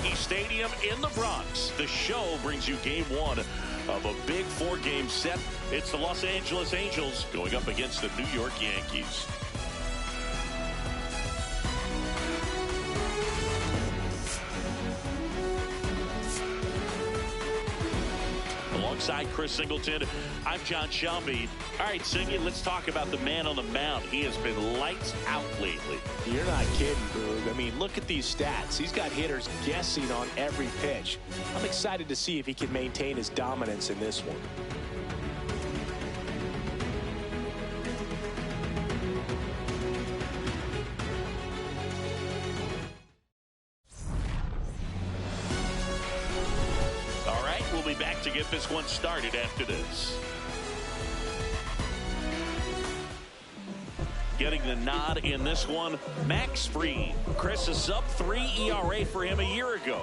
Yankee Stadium in the Bronx. The Show brings you game one of a big four-game set. It's the Los Angeles Angels going up against the New York Yankees. Alongside Chris Singleton, I'm John Shelby. All right, Singy, let's talk about the man on the mound. He has been lights out lately. You're not kidding, Boog. I mean, look at these stats. He's got hitters guessing on every pitch. I'm excited to see if he can maintain his dominance in this one. We'll be back to get this one started after this. Getting the nod in this one, Max Fried. Chris, a sub-3 ERA for him a year ago.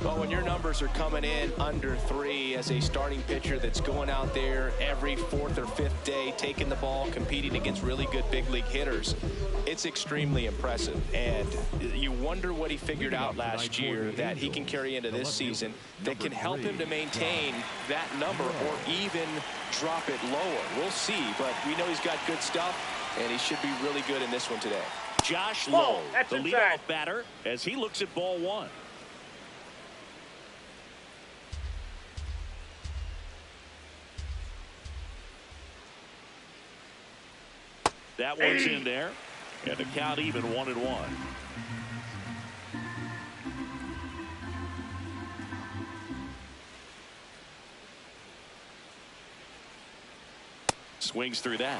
Well, when your numbers are coming in under 3 as a starting pitcher that's going out there every 4th or 5th day, taking the ball, competing against really good big league hitters, it's extremely impressive. And you wonder what he figured out last year that he can carry into this season that can help him to maintain that number or even drop it lower. We'll see, but we know he's got good stuff, and he should be really good in this one today. Josh Lowe, the leadoff batter, as he looks at ball one. That one's in there, and the count even 1-1. Swings through that.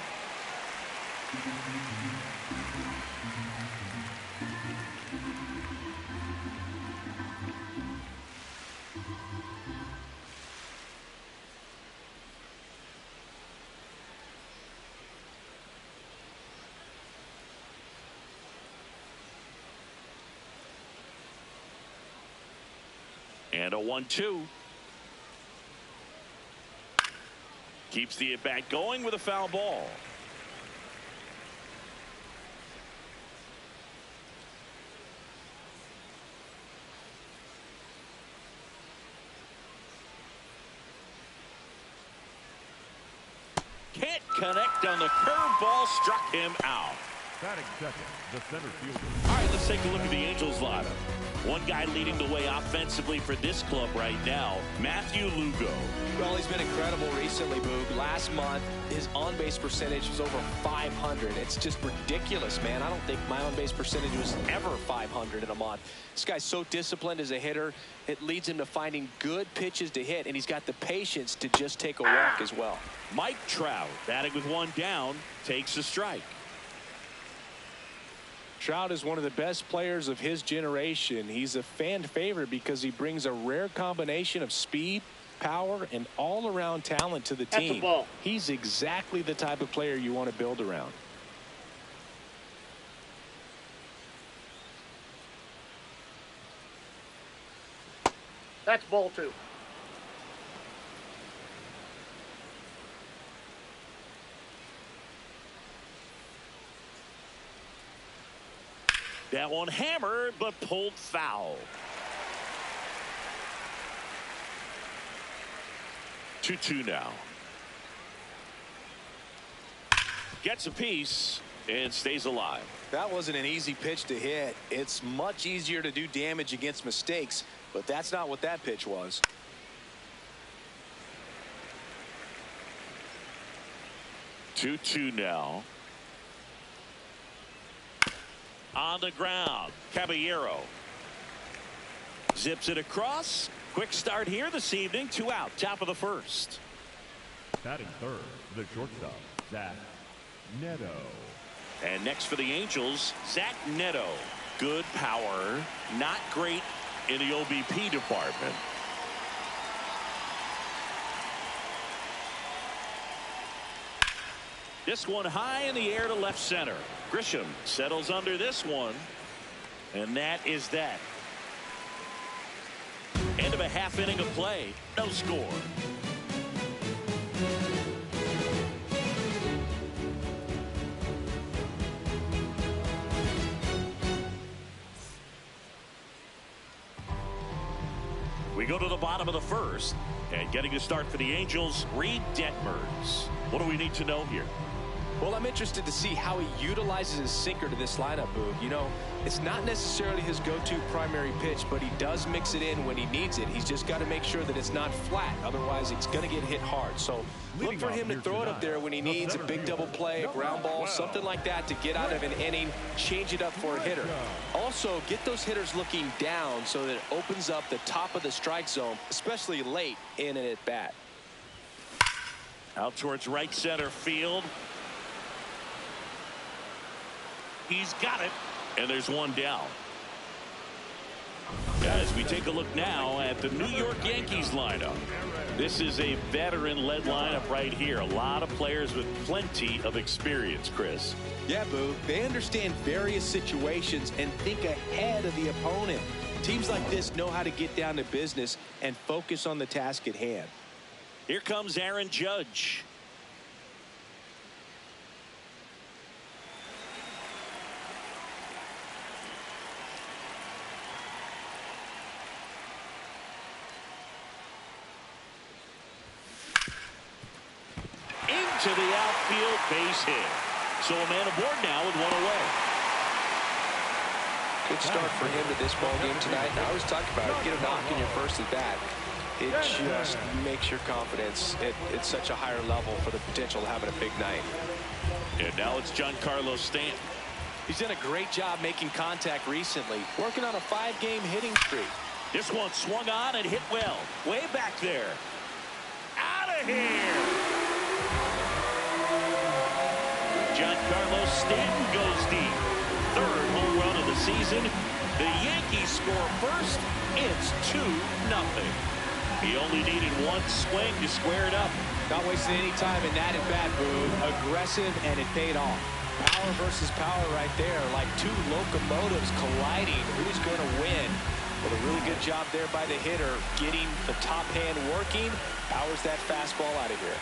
And a 1-2. Keeps the at-bat going with a foul ball. Can't connect on the curveball, struck him out. Batting second, the center fielder. All right, let's take a look at the Angels lineup. One guy leading the way offensively for this club right now, Matthew Lugo. Well, he's been incredible recently, Boog. Last month, his on-base percentage was over 500. It's just ridiculous, man. I don't think my on-base percentage was ever 500 in a month. This guy's so disciplined as a hitter. It leads him to finding good pitches to hit, and he's got the patience to just take a walk as well. Mike Trout, batting with one down, takes a strike. Trout is one of the best players of his generation. He's a fan favorite because he brings a rare combination of speed, power, and all-around talent to the team. He's exactly the type of player you want to build around. That's ball 2. That one hammered, but pulled foul. 2-2 now. Gets a piece and stays alive. That wasn't an easy pitch to hit. It's much easier to do damage against mistakes, but that's not what that pitch was. Two now. On the ground, Caballero zips it across. Quick start here this evening. 2 out, top of the first. Batting third, the shortstop, Zach Neto. And next for the Angels, Zach Neto. Good power, not great in the OBP department. This one high in the air to left center. Grisham settles under this one, and that is that. End of a half inning of play. No score. We go to the bottom of the first, and getting to start for the Angels, Reid Detmers. What do we need to know here? Well, I'm interested to see how he utilizes his sinker to this lineup, Boog. You know, it's not necessarily his go-to primary pitch, but he does mix it in when he needs it. He's just got to make sure that it's not flat. Otherwise, it's going to get hit hard. So look for him to throw it up there when he needs a big double play, a ground ball, something like that to get out of an inning, change it up for a hitter. Also, get those hitters looking down so that it opens up the top of the strike zone, especially late in an at-bat. Out towards right center field. He's got it, and there's one down. As we take a look now at the New York Yankees lineup. This is a veteran-led lineup right here. A lot of players with plenty of experience, Chris. Yeah, Boo. They understand various situations and think ahead of the opponent. Teams like this know how to get down to business and focus on the task at hand. Here comes Aaron Judge. To the outfield, base hit. So a man aboard now with one away. Good start for him to this ball game tonight. And I always talk about it. Get a knock in your first at bat. It just makes your confidence at such a higher level for the potential of having a big night. And now it's Giancarlo Stanton. He's done a great job making contact recently, working on a 5-game hitting streak. This one swung on and hit well. Way back there. Out of here. Giancarlo Stanton goes deep. Third home run of the season. The Yankees score first. It's 2-0. He only needed one swing to square it up. Not wasting any time in that at-bat, Boog. Aggressive, and it paid off. Power versus power right there, like two locomotives colliding. Who's going to win? Well, a really good job there by the hitter, getting the top hand working. Powers that fastball out of here.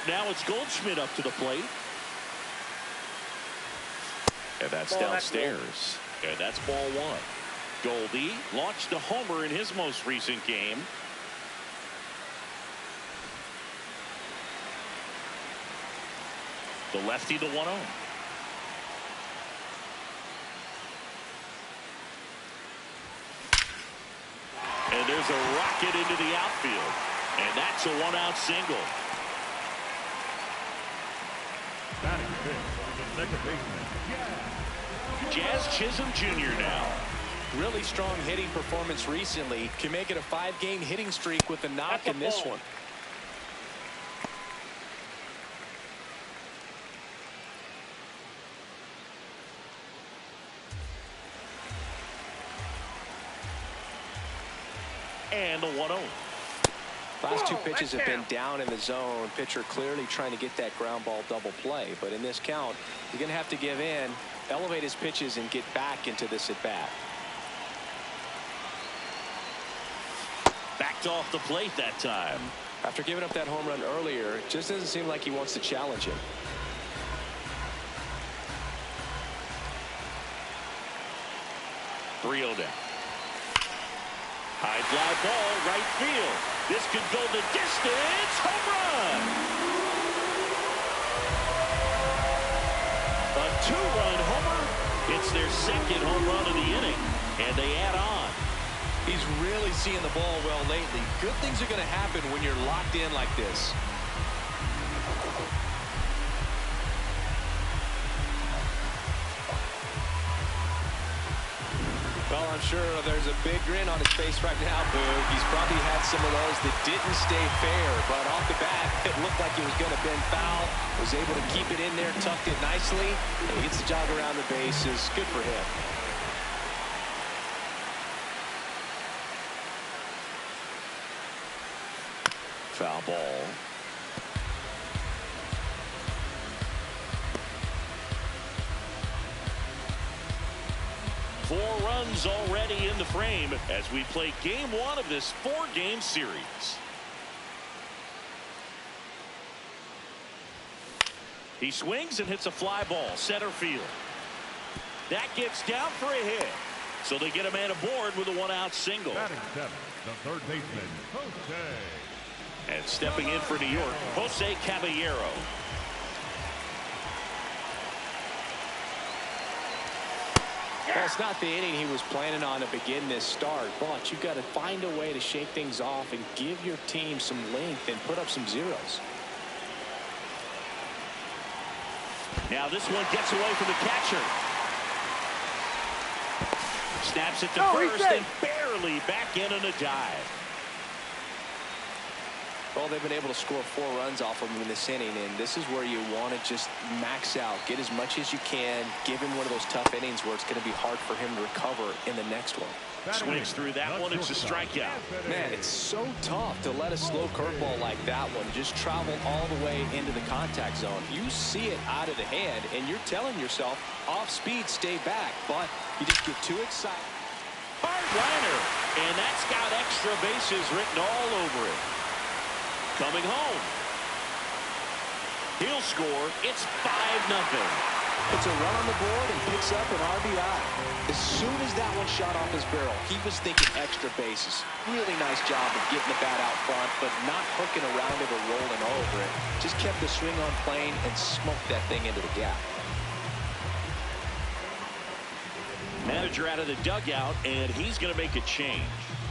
Now it's Goldschmidt up to the plate. And that's downstairs. And that's ball one. Goldie launched a homer in his most recent game. The lefty, the 1-0. And there's a rocket into the outfield. And that's a 1-out single. Batting fifth, the second baseman, Jazz Chisholm Jr. now. Really strong hitting performance recently. Can make it a 5-game hitting streak with a knock in this one. And the 1-0. Last two pitches have been down in the zone. Pitcher clearly trying to get that ground ball double play. But in this count, you're going to have to give in, elevate his pitches, and get back into this at bat. Backed off the plate that time. After giving up that home run earlier, it just doesn't seem like he wants to challenge him. Three-0 down. High fly ball, right field. This could go the distance. Home run. A 2-run homer. It's their second home run of the inning, and they add on. He's really seeing the ball well lately. Good things are going to happen when you're locked in like this. Well, I'm sure there's a big grin on his face right now, Boog. He's probably had some of those that didn't stay fair, but off the bat, it looked like it was going to bend foul. Was able to keep it in there, tucked it nicely, and he gets the jog around the bases. Good for him. Foul ball. Four runs already in the frame as we play game one of this 4-game series. He swings and hits a fly ball center field. That gets down for a hit. So they get a man aboard with a one-out single. Batting seventh, the third baseman, Jose. And stepping in for New York, Jose Caballero. Well, it's not the inning he was planning on to begin this start, but you've got to find a way to shake things off and give your team some length and put up some zeros. Now this one gets away from the catcher. Snaps it to first and barely back in on a dive. Well, they've been able to score 4 runs off of him in this inning, and this is where you want to just max out, get as much as you can, give him one of those tough innings where it's going to be hard for him to recover in the next one. Swings through that one. It's a strikeout. Man, it's so tough to let a slow curveball like that one just travel all the way into the contact zone. You see it out of the hand, and you're telling yourself, off speed, stay back, but you just get too excited. Hard liner, and that's got extra bases written all over it. Coming home. He'll score. It's 5-0. It's a run on the board and picks up an RBI. As soon as that one shot off his barrel, he was thinking extra bases. Really nice job of getting the bat out front, but not hooking around it or rolling over it. Just kept the swing on plane and smoked that thing into the gap. Manager out of the dugout, and he's going to make a change.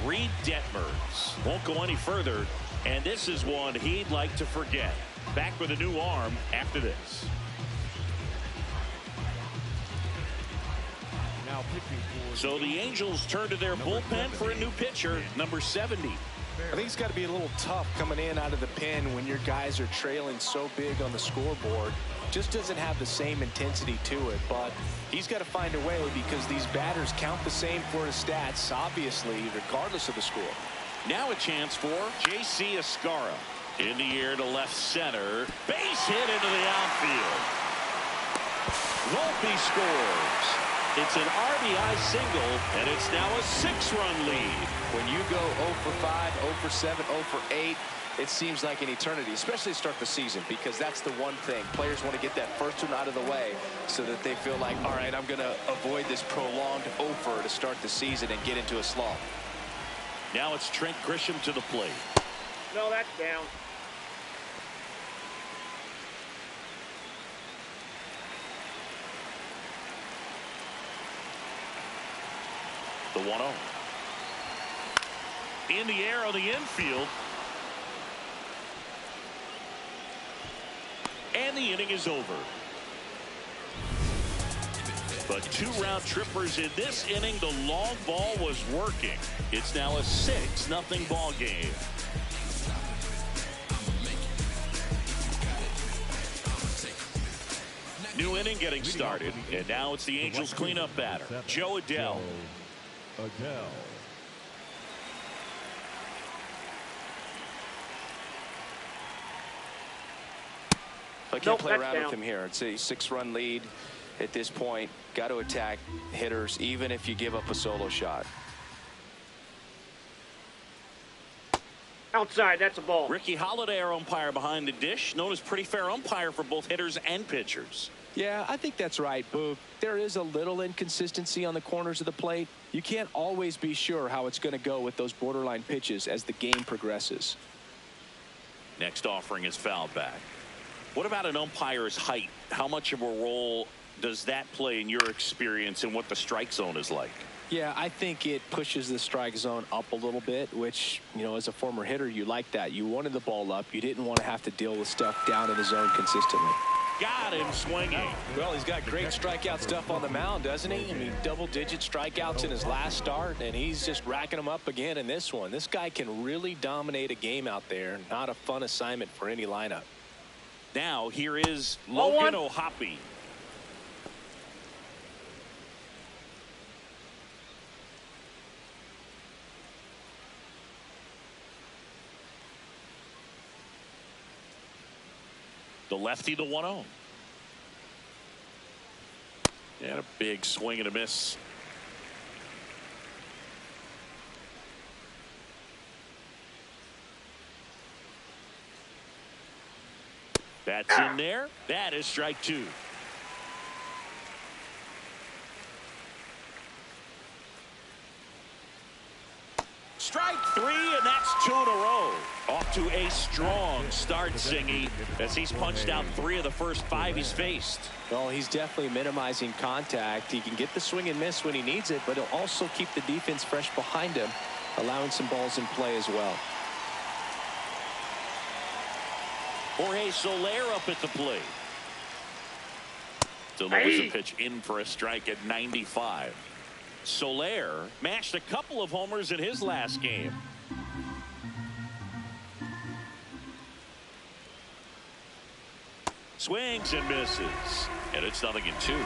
Reid Detmers won't go any further, and this is one he'd like to forget. Back with a new arm after this. So the Angels turn to their bullpen for a new pitcher, number 70. I think it's got to be a little tough coming in out of the pen when your guys are trailing so big on the scoreboard. Just doesn't have the same intensity to it, but he's got to find a way because these batters count the same for his stats, obviously, regardless of the score. Now a chance for J.C. Escara. In the air to left center. Base hit into the outfield. Volpe scores. It's an RBI single, and it's now a 6-run lead. When you go 0 for 5, 0 for 7, 0 for 8, it seems like an eternity, especially to start the season, because that's the one thing. Players want to get that first one out of the way so that they feel like, all right, I'm going to avoid this prolonged over to start the season and get into a slog. Now it's Trent Grisham to the plate. No, that's down. The 1-0. In the air on the infield. And the inning is over. But 2 round trippers in this inning. The long ball was working. It's now a 6-0 ball game. New inning getting started, and now it's the Angels cleanup batter, Joe Adell. I can't play around with him here. It's a 6-run lead at this point. Got to attack hitters, even if you give up a solo shot. Outside, that's a ball. Ricky Holiday, our umpire behind the dish, known as pretty fair umpire for both hitters and pitchers. Yeah, I think that's right, Boog. There is a little inconsistency on the corners of the plate. You can't always be sure how it's going to go with those borderline pitches as the game progresses. Next offering is fouled back. What about an umpire's height? How much of a role does that play in your experience and what the strike zone is like? Yeah, I think it pushes the strike zone up a little bit, which, you know, as a former hitter, you like that. You wanted the ball up. You didn't want to have to deal with stuff down in the zone consistently. Got him swinging. Well, he's got great strikeout stuff on the mound, doesn't he? I mean, double-digit strikeouts in his last start, and he's just racking them up again in this one. This guy can really dominate a game out there. Not a fun assignment for any lineup. Now here is Logan O'Hoppe. The lefty, the 1-0. And a big swing and a miss. That's in there. That is strike 2. off to a strong start, Singy, as he's punched out 3 of the first 5 he's faced. Well, he's definitely minimizing contact. He can get the swing and miss when he needs it, but he'll also keep the defense fresh behind him, allowing some balls in play as well. Jorge Soler up at the plate. Delivers a pitch in for a strike at 95. Soler mashed a couple of homers in his last game. Swings and misses, and it's 0-2.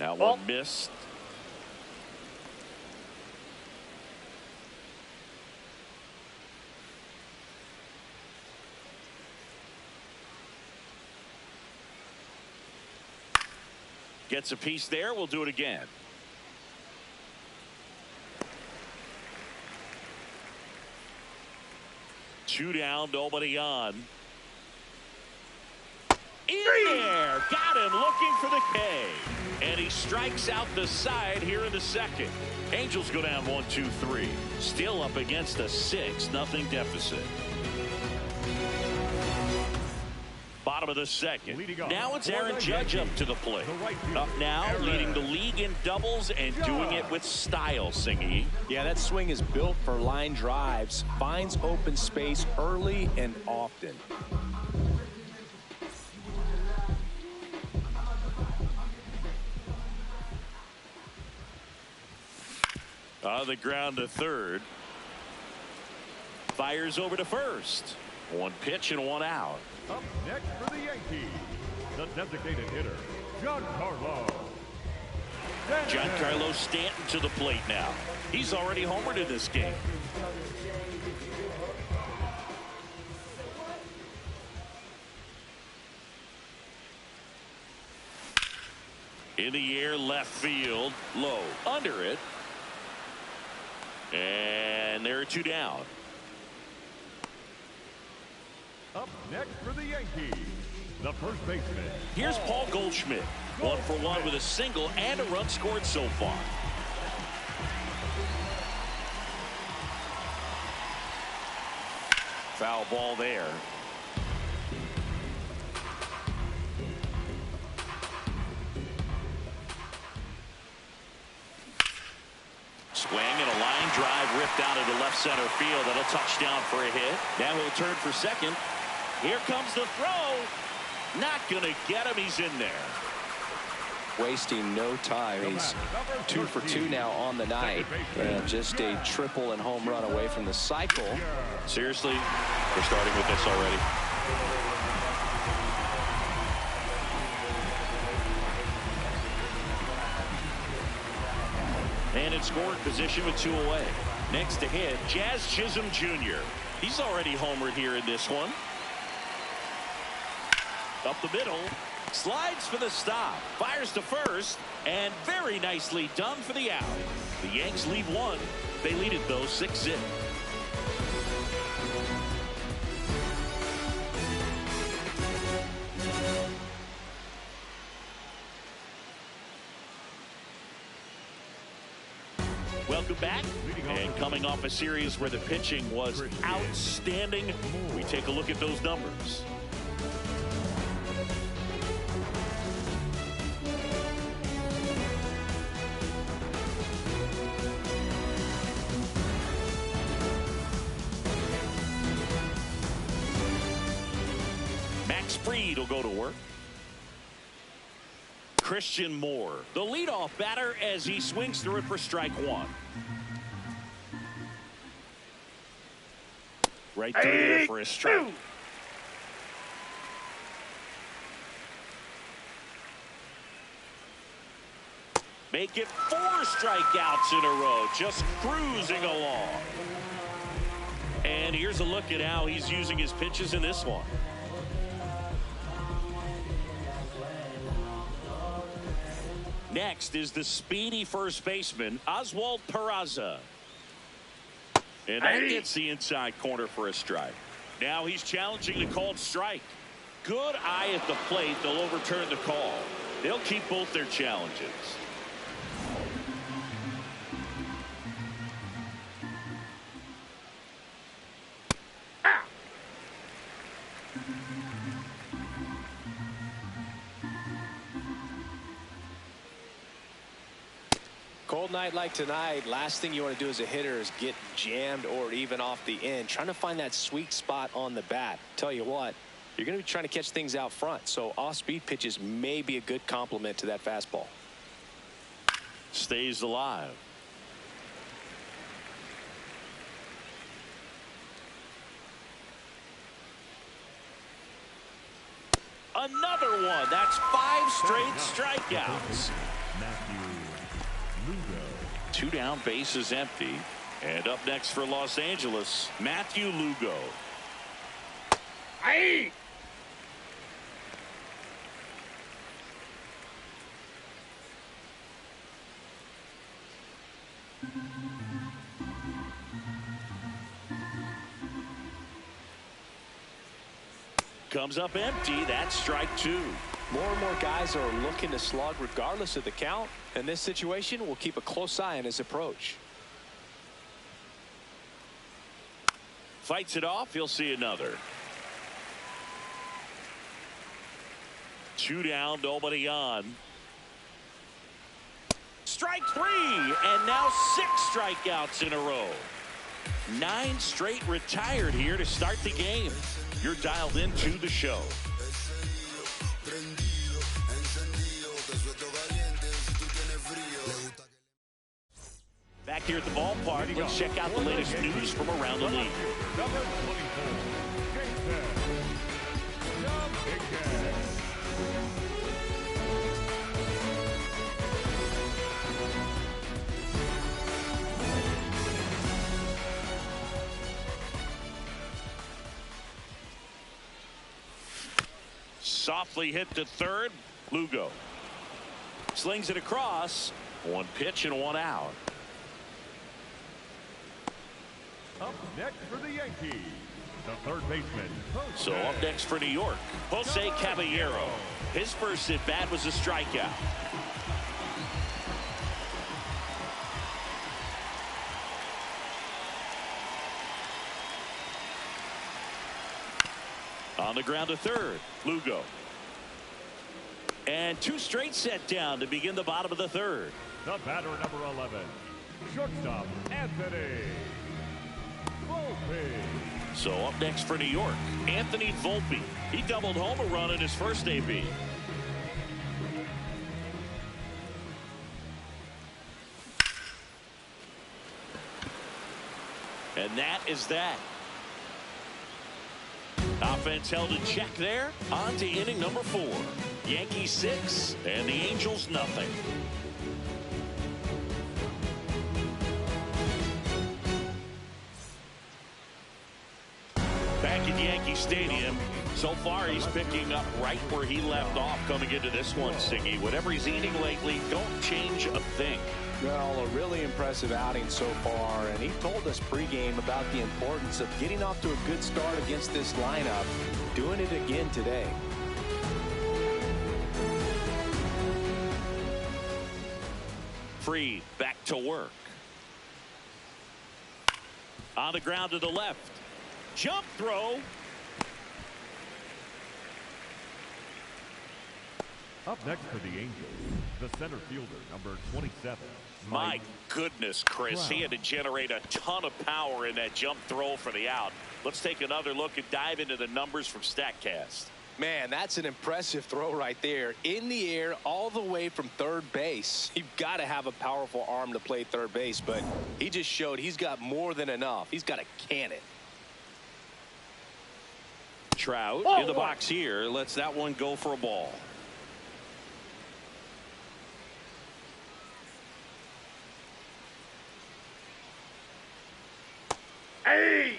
Now one missed. Gets a piece there. We'll do it again. Two down, nobody on. In there. Got him looking for the K. And he strikes out the side here in the second. Angels go down 1-2-3. Still up against a 6-0 deficit. Bottom of the second. Now it's Aaron Judge up to the plate. Up now, leading the league in doubles and doing it with style, Singy. Yeah, that swing is built for line drives. Finds open space early and often. On the ground to third. Fires over to first. One pitch and one out. Up next for the Yankees, the designated hitter, Giancarlo Stanton to the plate now. He's already homered in this game. In the air, left field, low, under it. And there are 2 down. Up next for the Yankees, the first baseman. Here's Paul Goldschmidt. 1 for 1 with a single and a run scored so far. Foul ball there. Swing and a line drive ripped out into left center field. That'll touch down for a hit. Now he'll turn for second. Here comes the throw. Not going to get him. He's in there. Wasting no time. He's 2 for 2 now on the night. And just a triple and home run away from the cycle. Seriously, we're starting with this already. And in scoring position with 2 away. Next to hit, Jazz Chisholm Jr. He's already homered here in this one. Up the middle, slides for the stop, fires to first, and very nicely done for the out. The Yanks lead 1. They lead it though 6-0. Welcome back. And coming off a series where the pitching was outstanding, we take a look at those numbers. Max Fried will go to work. Christian Moore, the leadoff batter, as he swings through it for strike 1. Right through there for a strike. Make it 4 strikeouts in a row, just cruising along. And here's a look at how he's using his pitches in this one. Next is the speedy first baseman, Oswald Peraza. And that gets the inside corner for a strike. Now he's challenging the called strike. Good eye at the plate. They'll overturn the call. They'll keep both their challenges. Cold night like tonight, last thing you want to do as a hitter is get jammed or even off the end. Trying to find that sweet spot on the bat. Tell you what, you're going to be trying to catch things out front, so off-speed pitches may be a good complement to that fastball. Stays alive. Another one. That's 5 straight strikeouts. 2 down, bases empty. And up next for Los Angeles, Matthew Lugo. Aye. Comes up empty. That's strike 2. More and more guys are looking to slug regardless of the count. In this situation, we'll keep a close eye on his approach. Fights it off. He'll see another. 2 down, nobody on. Strike 3, and now 6 strikeouts in a row. 9 straight retired here to start the game. You're dialed into the show. Back here at the ballpark, let's check out the latest news from around the league. Number 24, Softly hit to third. Lugo slings it across. 1 pitch and 1 out. Up next for the Yankees, the third baseman. So up next for New York, Jose Caballero. His first at bat was a strikeout. On the ground to third, Lugo. And 2 straight set down to begin the bottom of the third. The batter, number 11, shortstop Anthony Volpe. So up next for New York, Anthony Volpe. He doubled home a run in his first AB. And that is that. Offense held in check there. On to inning number 4. Yankees 6 and the Angels nothing. Back at Yankee Stadium. So far he's picking up right where he left off coming into this one, Siggy. Whatever he's eating lately, don't change a thing. Well, a really impressive outing so far, and he told us pregame about the importance of getting off to a good start against this lineup. Doing it again today. Fried back to work. On the ground to the left. Jump throw. Up next for the Angels, the center fielder, number 27. My goodness, Chris, he had to generate a ton of power in that jump throw for the out. Let's take another look and dive into the numbers from StatCast. Man, that's an impressive throw right there. In the air, all the way from third base. You've got to have a powerful arm to play third base, but he just showed he's got more than enough. He's got a cannon. Trout in the box here. Lets that one go for a ball. Hey!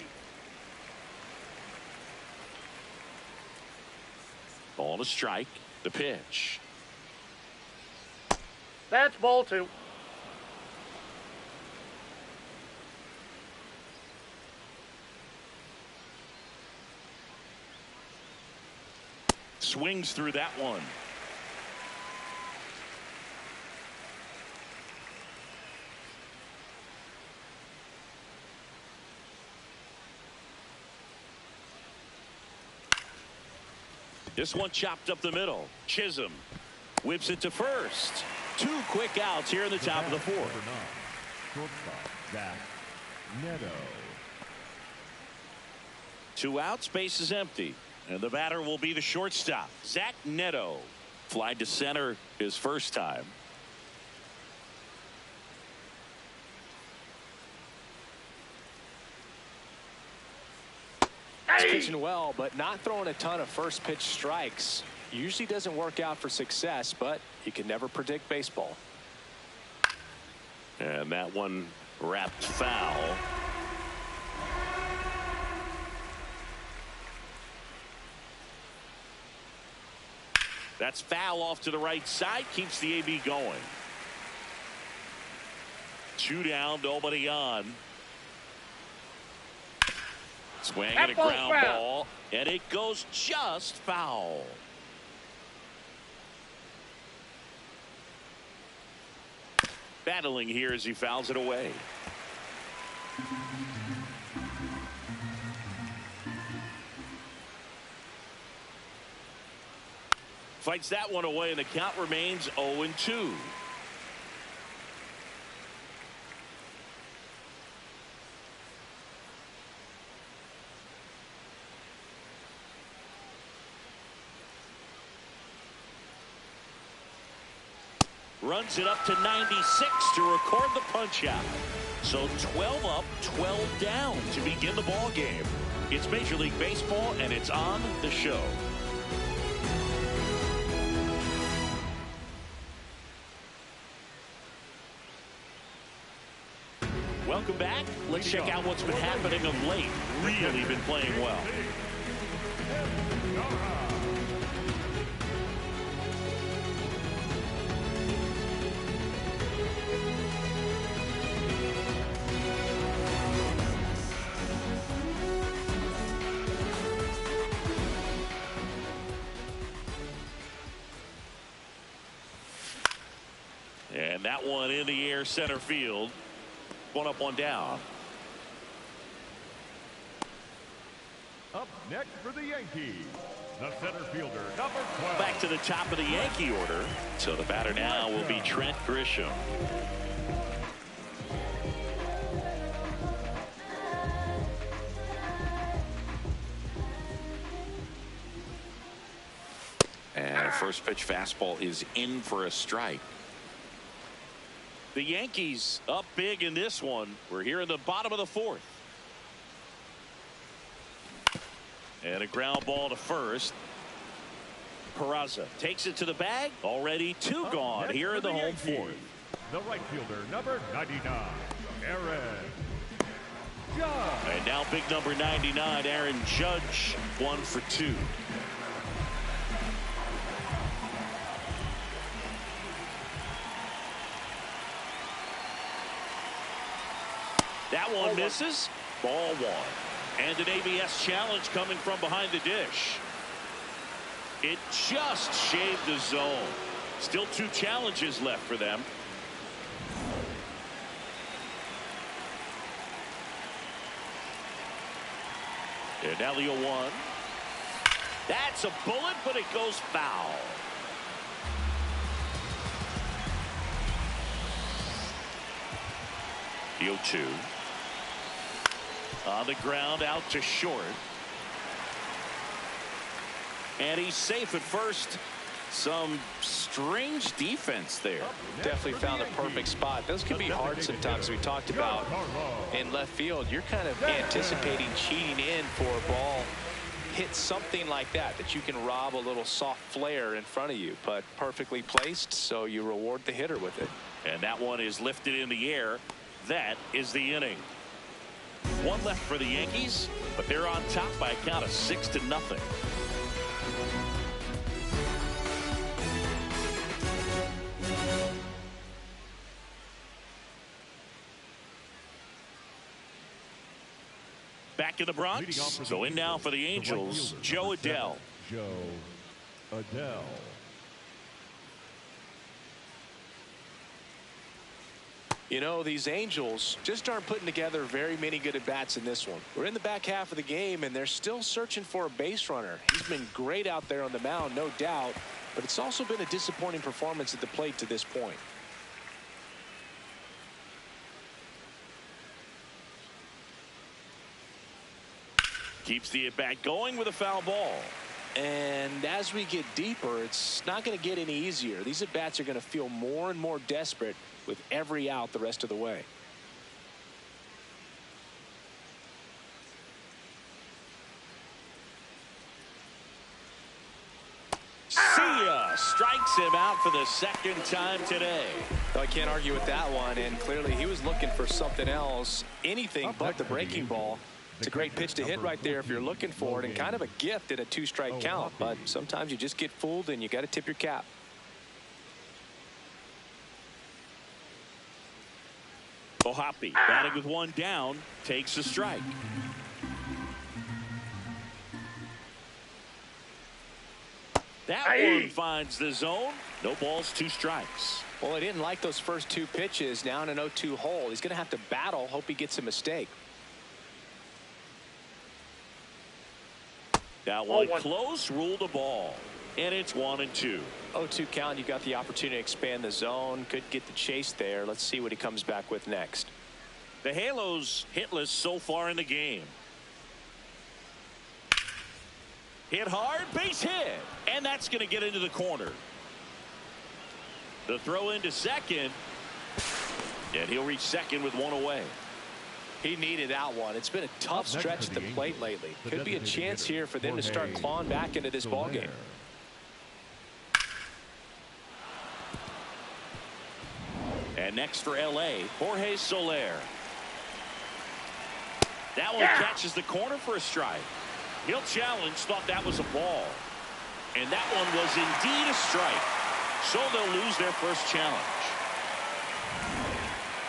Ball to strike. The pitch. That's ball 2. Swings through that one. This one chopped up the middle. Chisholm whips it to first. 2 quick outs here in the top of the 4th. Shortstop, Zach Neto. 2 outs, base is empty. And the batter will be the shortstop, Zach Neto. Fly to center his first time. He's pitching well, but not throwing a ton of first pitch strikes. Usually doesn't work out for success, but you can never predict baseball. And that one wrapped foul. That's foul off to the right side. Keeps the AB going. 2 down, nobody on. Swing and a ground ball, and it goes just foul. Battling here as he fouls it away. Fights that one away, and the count remains 0-2. Runs it up to 96 to record the punch out. So 12 up, 12 down to begin the ball game. It's Major League Baseball, and it's on the show. Welcome back. Let's check out what's been happening of late. Really been playing well. And that one in the air, center field. 1 up, 1 down. Up next for the Yankees, the center fielder, number 12. Back to the top of the Yankee order. So the batter now will be Trent Grisham. And first pitch fastball is in for a strike. The Yankees up big in this one. We're here in the bottom of the 4th. And a ground ball to first. Peraza takes it to the bag. Already 2 gone here in the home 4th. The right fielder, number 99, Aaron Judge. And now big number 99, Aaron Judge, 1 for 2. That one misses. Ball 1. And an ABS challenge coming from behind the dish. It just shaved the zone. Still 2 challenges left for them. And now the 0-1. That's a bullet, but it goes foul. The 0-2. On the ground, out to short. And he's safe at first. Some strange defense there. Definitely found a perfect spot. Those can be hard sometimes. We talked about in left field. You're kind of anticipating cheating in for a ball. Hit something like that you can rob a little soft flare in front of you, but perfectly placed, so you reward the hitter with it. And that one is lifted in the air. That is the inning. 1 left for the Yankees, but they're on top by a count of 6-0. Back in the Bronx. So in now for the Angels, Joe Adell. Joe Adell. You know, these Angels just aren't putting together very many good at-bats in this one. We're in the back half of the game, and they're still searching for a base runner. He's been great out there on the mound, no doubt, but it's also been a disappointing performance at the plate to this point. Keeps the at-bat going with a foul ball. And as we get deeper, it's not going to get any easier. These at-bats are going to feel more and more desperate with every out the rest of the way. See ya! Strikes him out for the second time today. I can't argue with that one, and clearly he was looking for something else, anything but the breaking ball. It's a great pitch to hit right there if you're looking for it, and kind of a gift at a two-strike count, but sometimes you just get fooled and you got to tip your cap. Ohapi batting with one down, takes a strike. That one finds the zone. No balls, 2 strikes. Well, he didn't like those first 2 pitches. Now in an 0-2 hole, he's going to have to battle, hope he gets a mistake. That one close, ruled a ball. And it's 1-2. 0-2 count, you got the opportunity to expand the zone. Could get the chase there. Let's see what he comes back with next. The Halos hitless so far in the game. Hit hard, base hit. And that's going to get into the corner. The throw into second. And he'll reach second with 1 away. He needed that one. It's been a tough stretch at the plate lately. Could be a chance here for them to start clawing back into this ball game. And next for LA, Jorge Soler. That one catches the corner for a strike. He'll challenge, thought that was a ball. And that one was indeed a strike. So they'll lose their first challenge.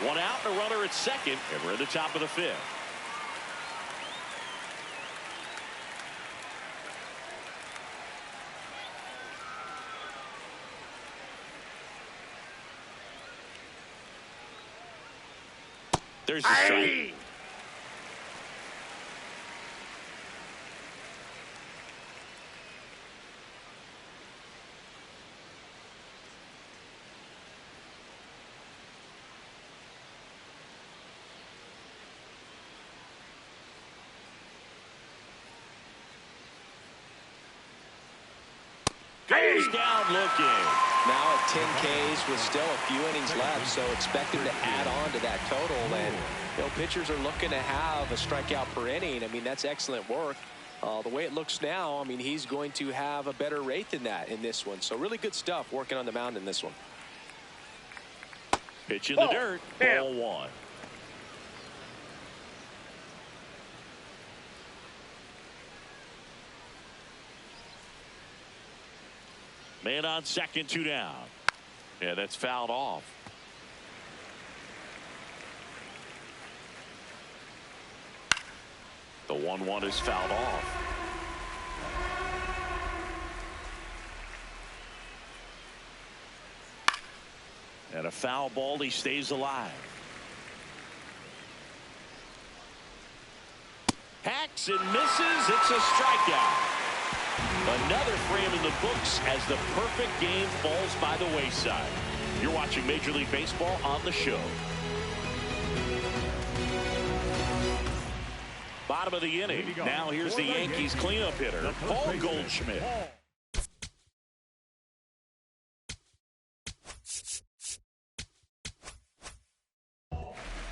1 out and a runner at second, and we're at the top of the 5th. There's the strike. Goes down looking. Now at 10 Ks with still a few innings left, so expect him to add on to that total. And you know, pitchers are looking to have a strikeout per inning. I mean, that's excellent work. The way it looks now, I mean, he's going to have a better rate than that in this one. So really good stuff working on the mound in this one. Pitch in the dirt. Ball 1. Man on second, 2 down. Yeah, that's fouled off. The 1-1 is fouled off. And a foul ball, he stays alive. Hacks and misses. It's a strikeout. Another frame in the books as the perfect game falls by the wayside. You're watching Major League Baseball on the show. Bottom of the inning. Now here's the Yankees cleanup hitter, Paul Goldschmidt.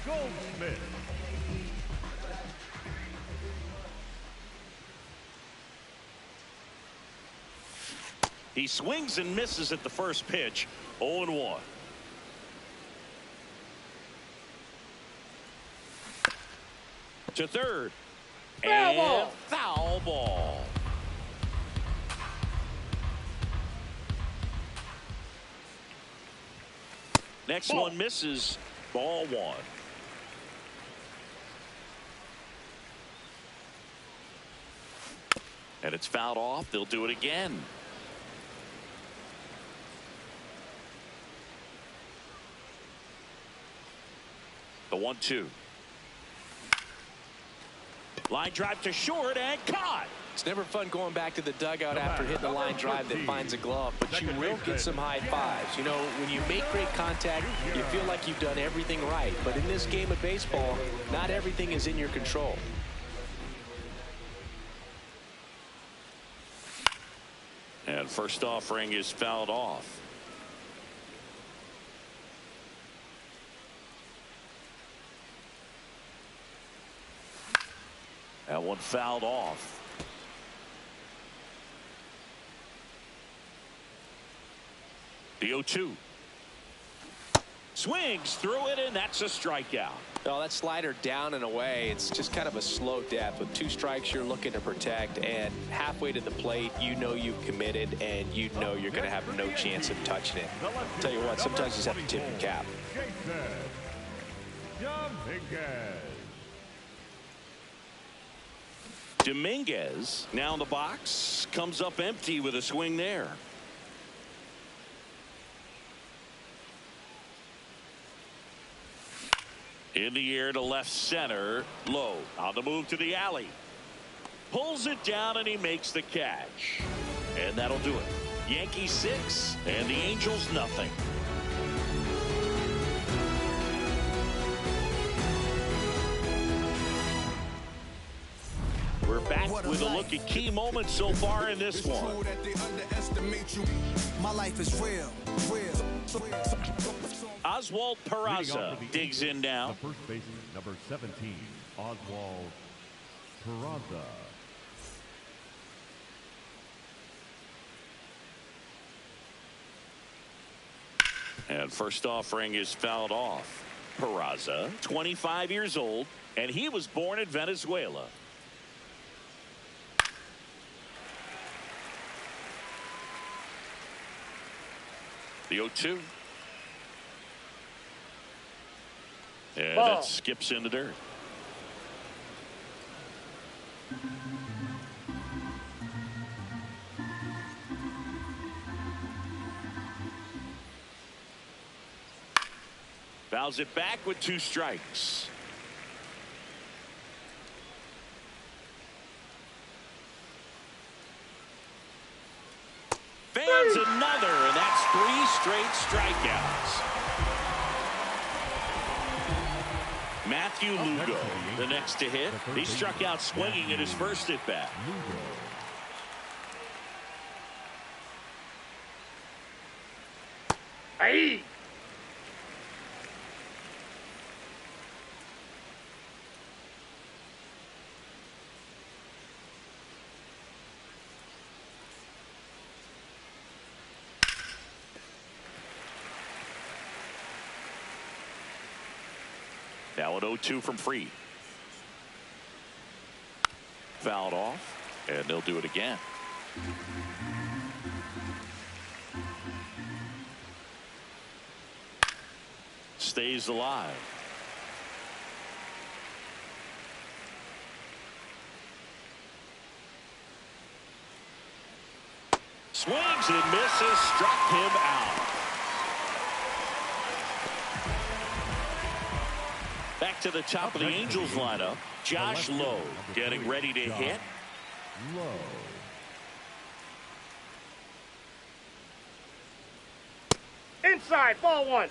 Goldschmidt. He swings and misses at the first pitch. 0-1. To third. Foul ball. Foul ball. Next one misses. Ball 1. And it's fouled off. They'll do it again. 1-2. Line drive to short and caught. It's never fun going back to the dugout after hitting a line drive that finds a glove, but you will get some high fives. You know, when you make great contact, you feel like you've done everything right. But in this game of baseball, not everything is in your control. And first offering is fouled off. That one fouled off. The 0-2. Swings through it, and that's a strikeout. Oh, that slider down and away. It's just kind of a slow death. With 2 strikes, you're looking to protect, and halfway to the plate, you know you've committed, and you know you're going to have no chance of touching it. I'll tell you what, sometimes you just have to tip your cap. Dominguez now in the box, comes up empty with a swing there. In the air to left center, low on the move to the alley, pulls it down, and he makes the catch, and that'll do it. Yankees 6 and the Angels nothing. We're back with a look at key moments so far in this one. My life is real. Oswald Peraza digs in now. The first baseman, number 17, Oswald Peraza. And first offering is fouled off. Peraza, 25 years old, and he was born in Venezuela. The 0-2. And it skips in the dirt. Fouls it back with 2 strikes. Fans another, and that's 3 straight strikeouts. Matthew Lugo, the next to hit. He struck out swinging in his first at bat. Hey! Now an 0-2 from Fried. Fouled off, and they'll do it again. Stays alive. Swings and misses, struck him out. Back to the top of the Angels lineup. Josh Lowe getting ready to hit. Inside, ball 1.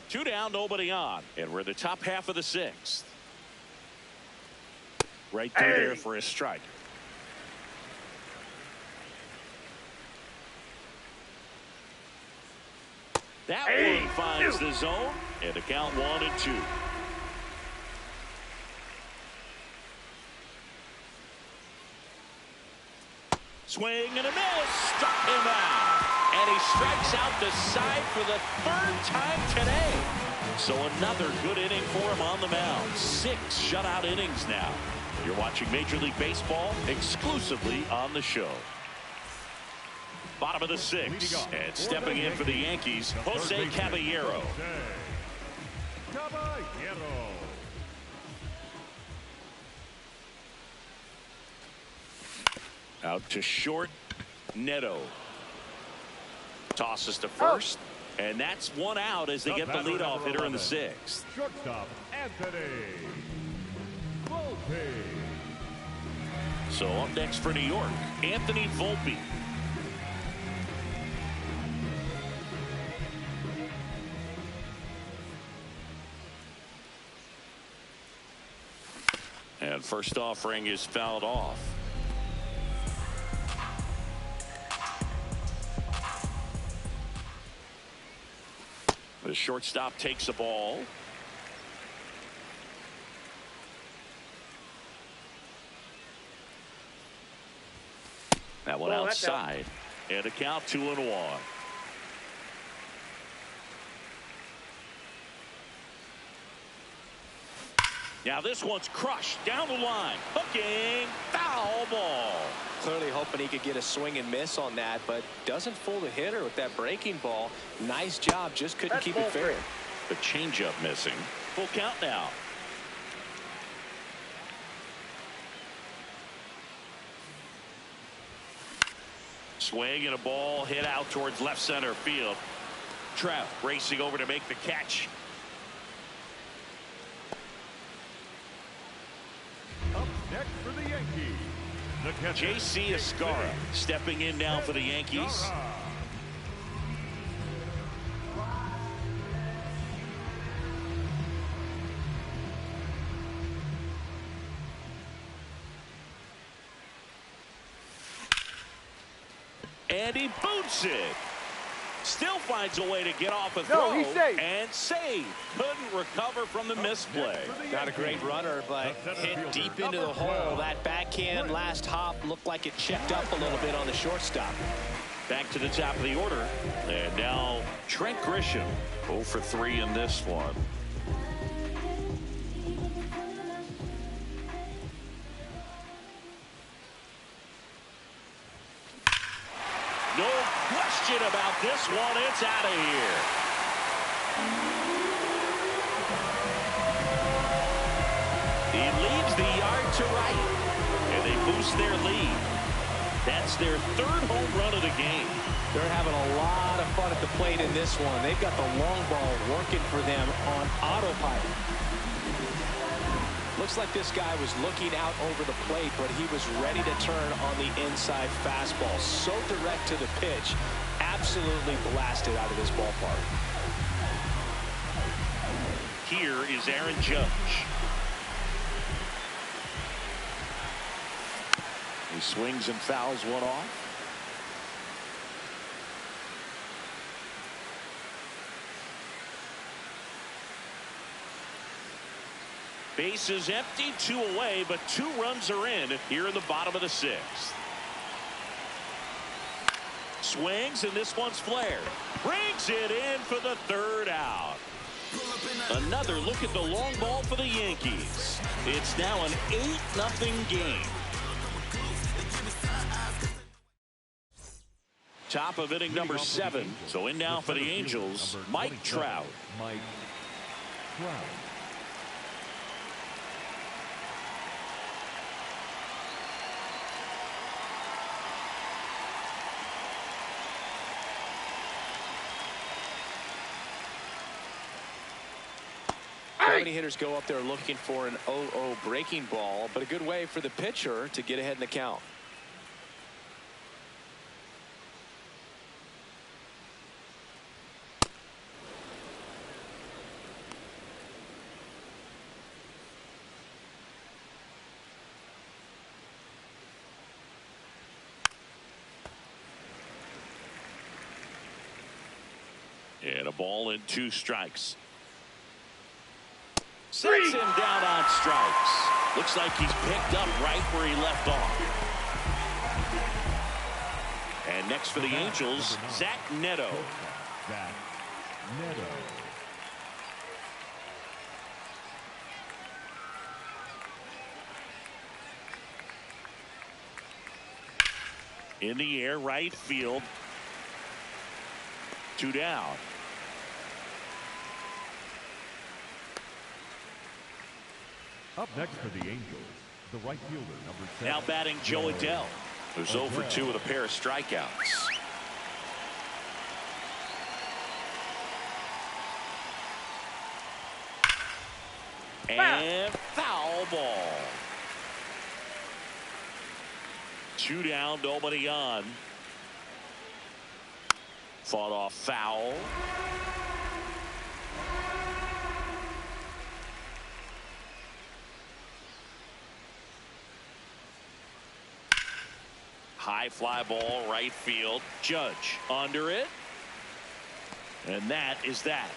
2 down, nobody on. And we're in the top half of the 6th. Right through there for a strike. That one finds the zone, and the count 1-2. Swing and a miss, struck him out. And he strikes out the side for the 3rd time today. So another good inning for him on the mound. 6 shutout innings now. You're watching Major League Baseball exclusively on the show. Bottom of the 6th, and stepping in for the Yankees, Jose Caballero. Out to short, Neto. Tosses to first, And that's one out as they get the leadoff hitter in the 6th. Shortstop, Anthony Volpe. So up next for New York, Anthony Volpe. And first offering is fouled off. The shortstop takes the ball. That one outside. And a count 2-1. Now this one's crushed down the line. Hooking. Foul ball. Clearly hoping he could get a swing and miss on that, but doesn't fool the hitter with that breaking ball. Nice job, just couldn't keep it fair. The changeup missing. Full count now. Swing and a ball hit out towards left center field. Trout racing over to make the catch. Up next for the Yankees, the catcher, J.C. Escara stepping in now for the Yankees. And he boots it. Still finds a way to get off a throw and save. Couldn't recover from the misplay. Not a great runner, but hit deep into the hole. That backhand last hop looked like it checked up a little bit on the shortstop. Back to the top of the order. And now Trent Grisham 0 for 3 in this one. No question about this one. It's out of here. He leaves the yard to right, and they boost their lead. That's their 3rd home run of the game. They're having a lot of fun at the plate in this one. They've got the long ball working for them on autopilot. Looks like this guy was looking out over the plate, but he was ready to turn on the inside fastball. So direct to the pitch. Absolutely blasted out of this ballpark. Here is Aaron Judge. He swings and fouls one off. Bases empty, 2 away, but 2 runs are in here in the bottom of the 6th. Swings, and this one's flared. Brings it in for the 3rd out. Another look at the long ball for the Yankees. It's now an 8-0 game. Top of inning number 7. So in now for the Angels, Mike Trout. Mike Trout. How many hitters go up there looking for an 0-0 breaking ball, but a good way for the pitcher to get ahead in the count. And a ball and 2 strikes. Sends him down on strikes. Looks like he's picked up right where he left off. And next for the Angels, Zach Neto. Zach Neto. In the air, right field. 2 down. Up next for the Angels, the right fielder, number 7. Now batting Joe Adell, who's 0 for 2 with a pair of strikeouts. And foul ball. 2 down, nobody on. Fought off foul. High fly ball, right field. Judge under it. And that is that.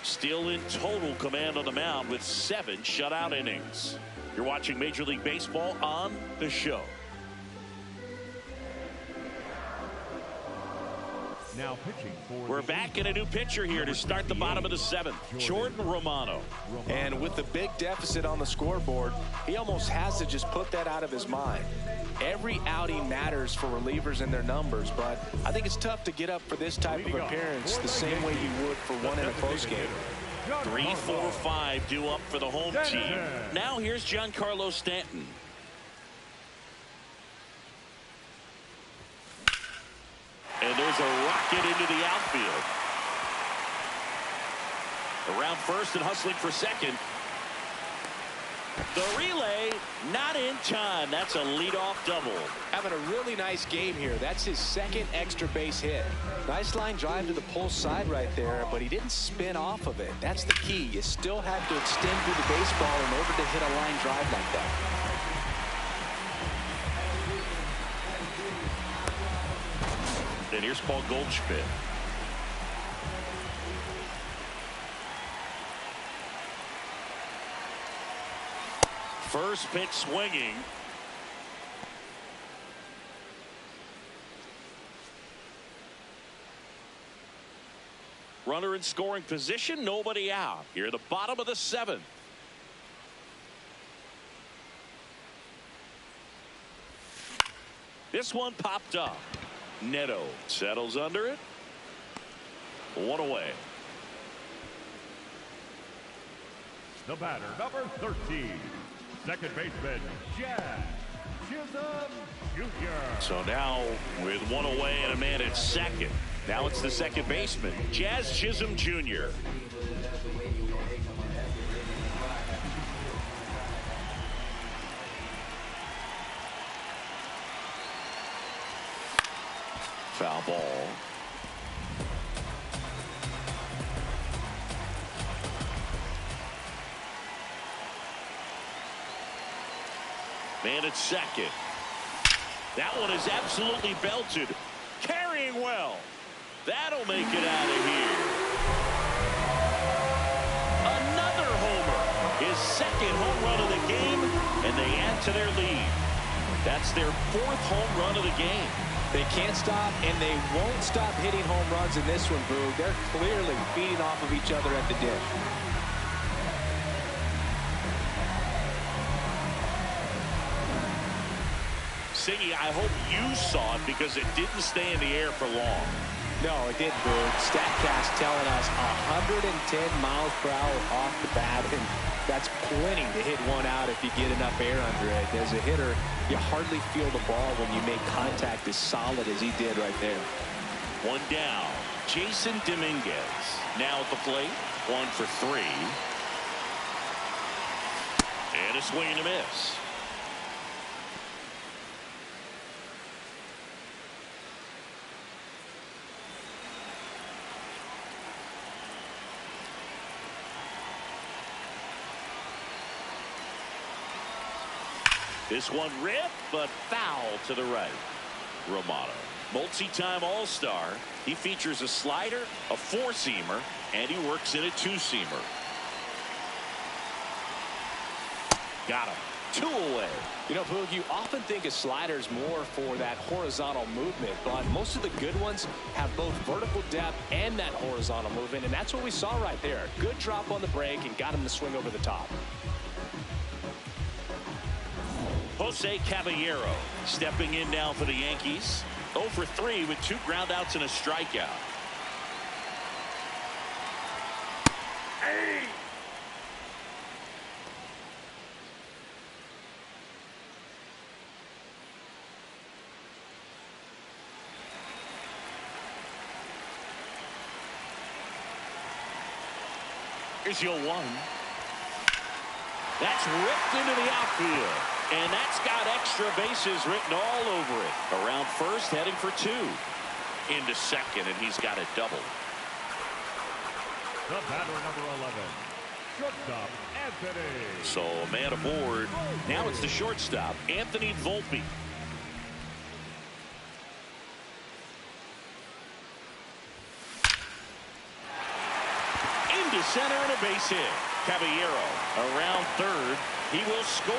Still in total command on the mound with 7 shutout innings. You're watching Major League Baseball on The Show. Now pitching for We're back in a new pitcher here to start the bottom of the 7th. Jordan Romano. And with the big deficit on the scoreboard, he almost has to just put that out of his mind. Every outing matters for relievers and their numbers, but I think it's tough to get up for this type of appearance the same way you would for one in a close game. 3, 4, 5 due up for the home team. Now here's Giancarlo Stanton. And there's a rocket into the outfield. Around first and hustling for second. The relay not in time. That's a leadoff double. Having a really nice game here. That's his 2nd extra base hit. Nice line drive to the pull side right there, but he didn't spin off of it. That's the key. You still have to extend through the baseball in order to hit a line drive like that. And here's Paul Goldschmidt. First pitch swinging. Runner in scoring position, nobody out. Here at the bottom of the 7th. This one popped up. Neto settles under it. 1 away. the batter, number 13, second baseman, Jazz Chisholm Jr. So now with 1 away and a man at second. Now it's the second baseman, Jazz Chisholm Jr. Foul ball. Man at second. That one is absolutely belted. Carrying well. That'll make it out of here. Another homer. His second home run of the game, and they add to their lead. That's their 4th home run of the game. They can't stop, and they won't stop hitting home runs in this one, Boog. They're clearly feeding off of each other at the dish. Siggy, I hope you saw it because it didn't stay in the air for long. No, it didn't, Boog. StatCast telling us 110 miles per hour off the bat, and that's plenty to hit one out if you get enough air under it. As a hitter, you hardly feel the ball when you make contact as solid as he did right there. 1 down. Jason Dominguez now at the plate. 1 for 3. And a swing and a miss. This one ripped, but foul to the right. Romano, multi-time All-Star. He features a slider, a 4-seamer, and he works in a 2-seamer. Got him. 2 away. You know, Boog, you often think a slider is more for that horizontal movement, but most of the good ones have both vertical depth and that horizontal movement, and that's what we saw right there. Good drop on the break and got him to swing over the top. Jose Caballero stepping in now for the Yankees. 0 for 3 with 2 groundouts and a strikeout. Hey! Here's your 1. That's ripped into the outfield. And that's got extra bases written all over it. Around first, heading for 2. Into second, and he's got a double. The batter, number 11, shortstop, Anthony. So a man aboard. Now it's the shortstop, Anthony Volpe. Into center and a base hit. Caballero around third. He will score.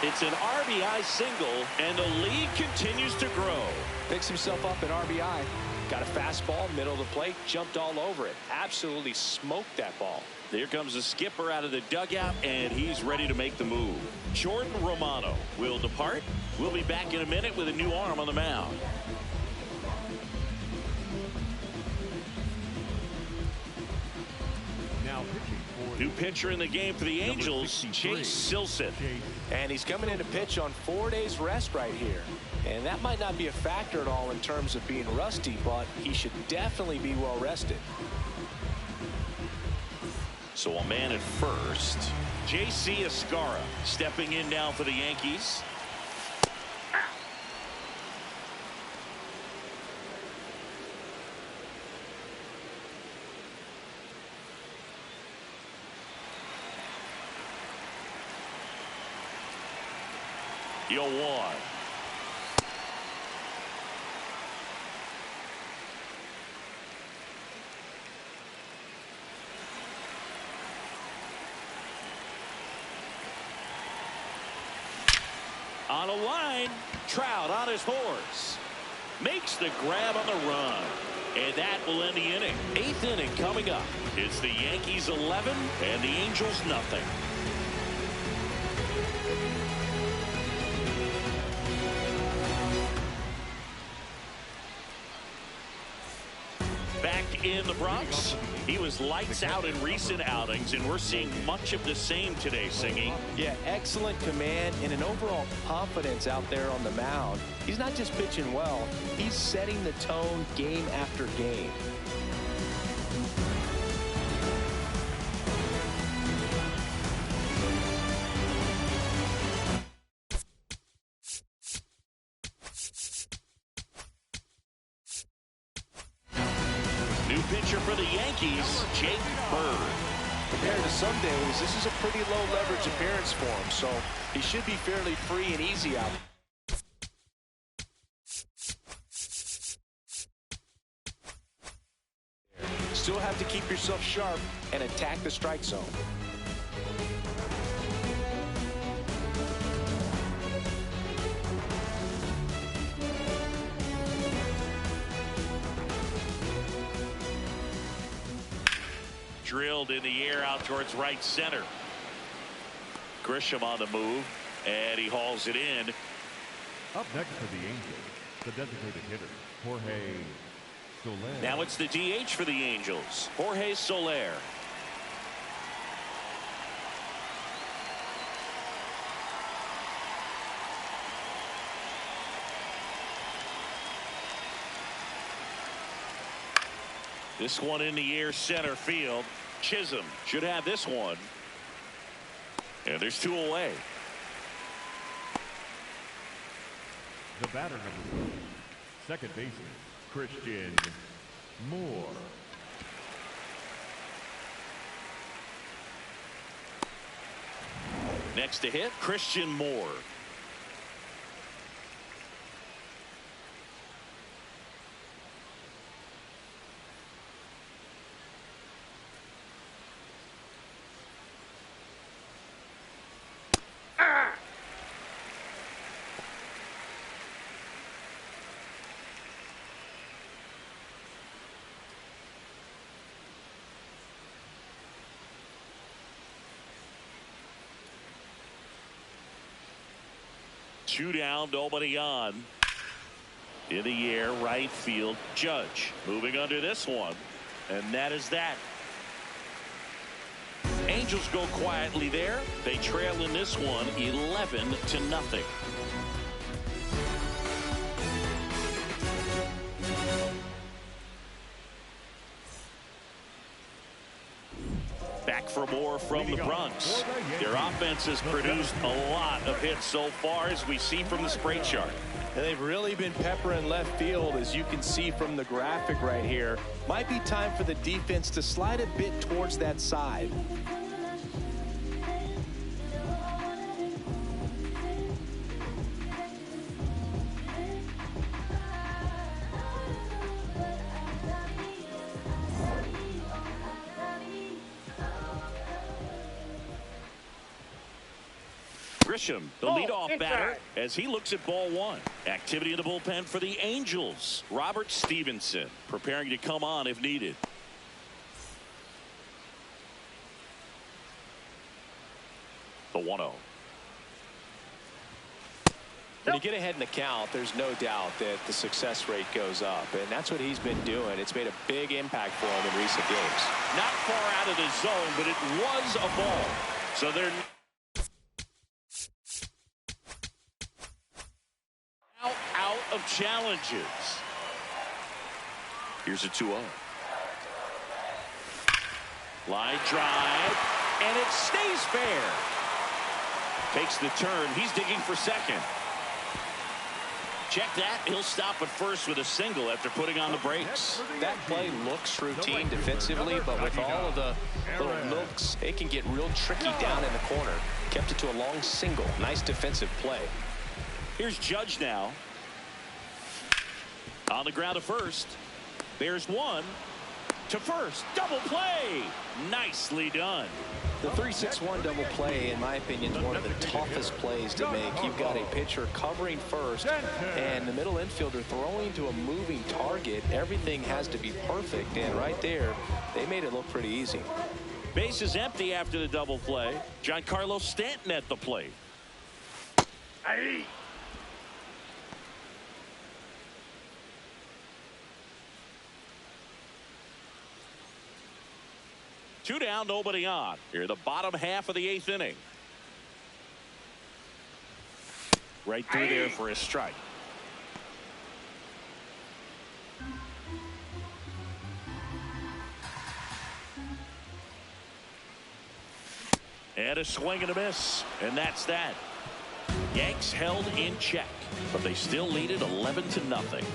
It's an RBI single, and the lead continues to grow. Picks himself up at RBI. Got a fastball, middle of the plate, jumped all over it. Absolutely smoked that ball. There comes the skipper out of the dugout, and he's ready to make the move. Jordan Romano will depart. We'll be back in a minute with a new arm on the mound. Now pitching for New pitcher in the game for the Angels, Chase Silson. And he's coming in to pitch on 4 days rest right here. And that might not be a factor at all in terms of being rusty, but he should definitely be well rested. So a man at first. J.C. Escarra stepping in now for the Yankees. Yo, 1. On a line, Trout on his horse. Makes the grab on the run. And that will end the inning. 8th inning coming up. It's the Yankees 11 and the Angels nothing. Back in the Bronx, he was lights out in recent outings, and we're seeing much of the same today, Singy. Yeah, excellent command and an overall confidence out there on the mound. He's not just pitching well, he's setting the tone game after game. New pitcher for the Yankees, Jake Bird. Compared to some days, this is a pretty low leverage appearance for him, so he should be fairly free and easy out. Still have to keep yourself sharp and attack the strike zone. Drilled in the air out towards right center. Grisham on the move, and he hauls it in. up next for the Angels, the designated hitter, Jorge Soler. Now it's the DH for the Angels, Jorge Soler. This one in the air, center field. Chisholm should have this one. And there's two away. The batter, number 2, second baseman, Christian Moore. Next to hit, Christian Moore. Two down, nobody on. In the air, right field, Judge moving under this one, and that is that. Angels go quietly there. They trail in this one 11-0. back for more from the Bronx. Their offense has produced a lot of hits so far, as we see from the spray chart. And they've really been peppering left field, as you can see from the graphic right here. Might be time for the defense to slide a bit towards that side. Grisham, the leadoff batter, as he looks at ball one. Activity in the bullpen for the Angels. Robert Stevenson preparing to come on if needed. The 1-0. When you get ahead in the count, there's no doubt that the success rate goes up, and that's what he's been doing. It's made a big impact for him in recent games. Not far out of the zone, but it was a ball. So they're out of challenges. Here's a 2-0. Line drive, and it stays fair. Takes the turn. He's digging for second. Check that. He'll stop at first with a single after putting on the brakes. That play looks routine defensively, but with all of the little nooks, it can get real tricky down in the corner. Kept it to a long single. Nice defensive play. Here's Judge now. On the ground to first. There's one to first. Double play. Nicely done. The 3-6-1 double play, in my opinion, is one of the toughest plays to make. You've got a pitcher covering first and the middle infielder throwing to a moving target. Everything has to be perfect, and right there, they made it look pretty easy. Base is empty after the double play. Giancarlo Stanton at the plate. Aye. Two down, nobody on. Here, the bottom half of the 8th inning. Right through there for a strike. And a swing and a miss. And that's that. Yanks held in check, but they still lead it 11-0.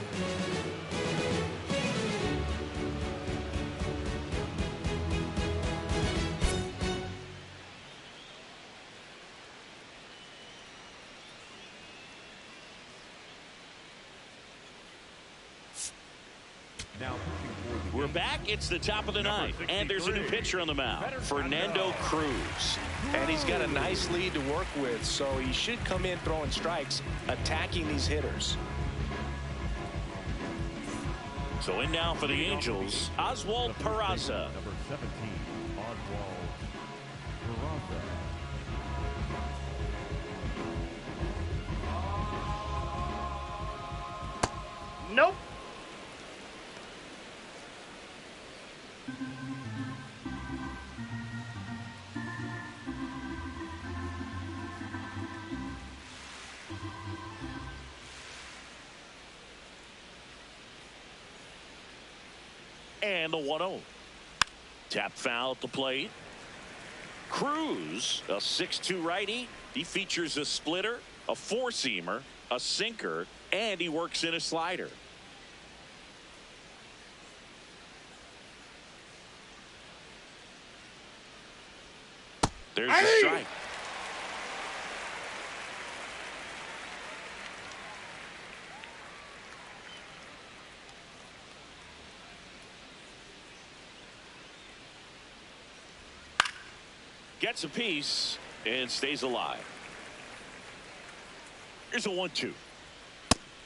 We're back. It's the top of the ninth, and there's a new pitcher on the mound, Fernando Cruz. And he's got a nice lead to work with, so he should come in throwing strikes, attacking these hitters. So in now for the Angels, Oswald Peraza. Number 17, Oswald Peraza. Nope. And the 1-0. Tap foul at the plate. Cruz, a 6'2" righty. He features a splitter, a four-seamer, a sinker, and he works in a slider. There's the strike. Gets a piece and stays alive. Here's a 1-2.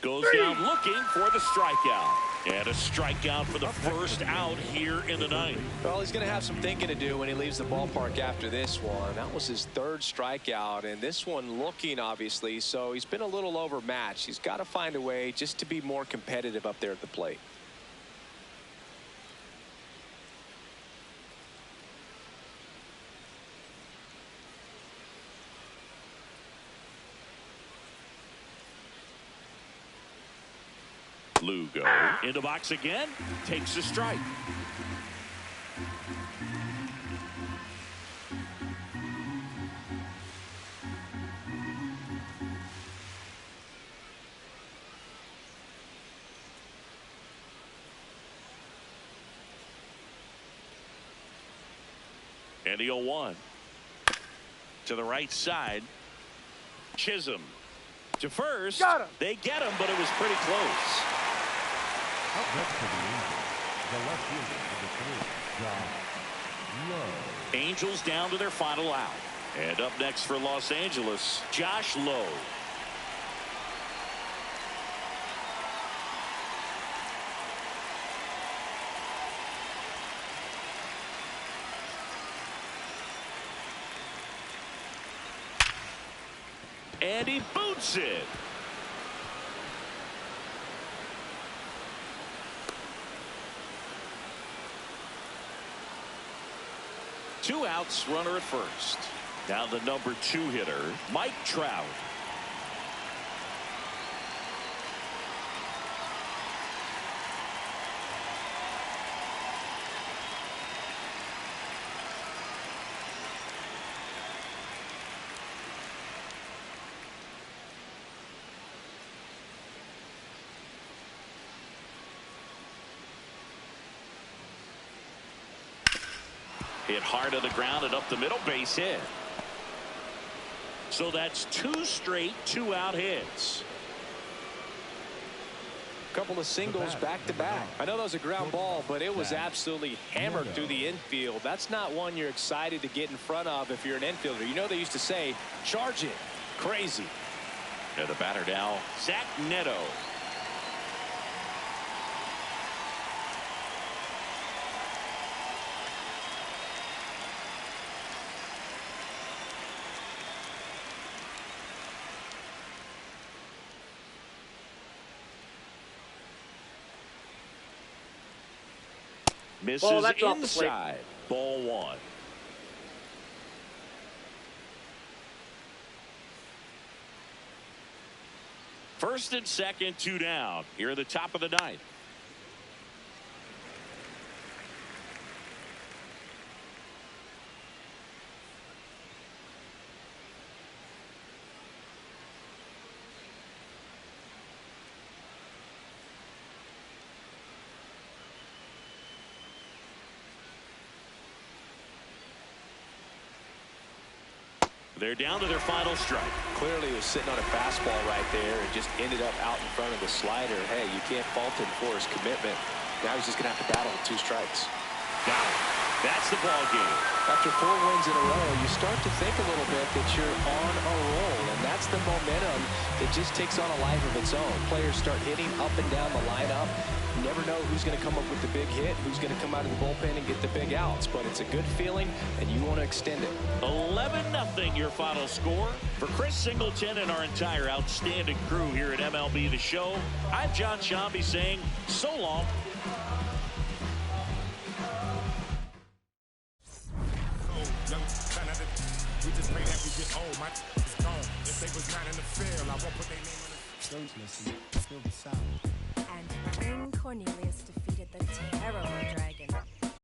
Goes down looking for the strikeout. And a strikeout for the first out here in the ninth. Well, he's going to have some thinking to do when he leaves the ballpark after this one. That was his third strikeout, and this one looking, obviously, so he's been a little overmatched. He's got to find a way just to be more competitive up there at the plate. Lugo into box again, takes a strike. And the 0-1. To the right side. Chisholm. To first. Got him. They get him, but it was pretty close. Up next for the Angels, the left fielder for the Josh Lowe. Angels down to their final out. And up next for Los Angeles, Josh Lowe. And he boots it. Two outs, runner at first. Now the number 2 hitter, Mike Trout. Hit hard to the ground and up the middle, base hit. So that's 2 straight 2-out hits. Couple of singles back to back. I know that was a ground ball, but it was absolutely hammered through the infield. That's not one you're excited to get in front of if you're an infielder. You know they used to say, charge it. Crazy. And the batter now, Zach Neto. Misses that's off the plate. inside. Ball 1. First and second, 2 down. Here at the top of the 9th. They're down to their final strike. Clearly he was sitting on a fastball right there and just ended up out in front of the slider. Hey, you can't fault him for his commitment. Now he's just going to have to battle with 2 strikes. Got it. That's the ball game. After 4 wins in a row, you start to think a little bit that you're on a roll, and that's the momentum that just takes on a life of its own. Players start hitting up and down the lineup. You never know who's going to come up with the big hit, who's going to come out of the bullpen and get the big outs, but it's a good feeling, and you want to extend it. 11-0 your final score. For Chris Singleton and our entire outstanding crew here at MLB The Show, I'm John Shambi saying so long. We just pray that we get old. My is gone. If they was not in the field, I won't put their name on the. Don't listen. Still the sound. And King Cornelius defeated the terrible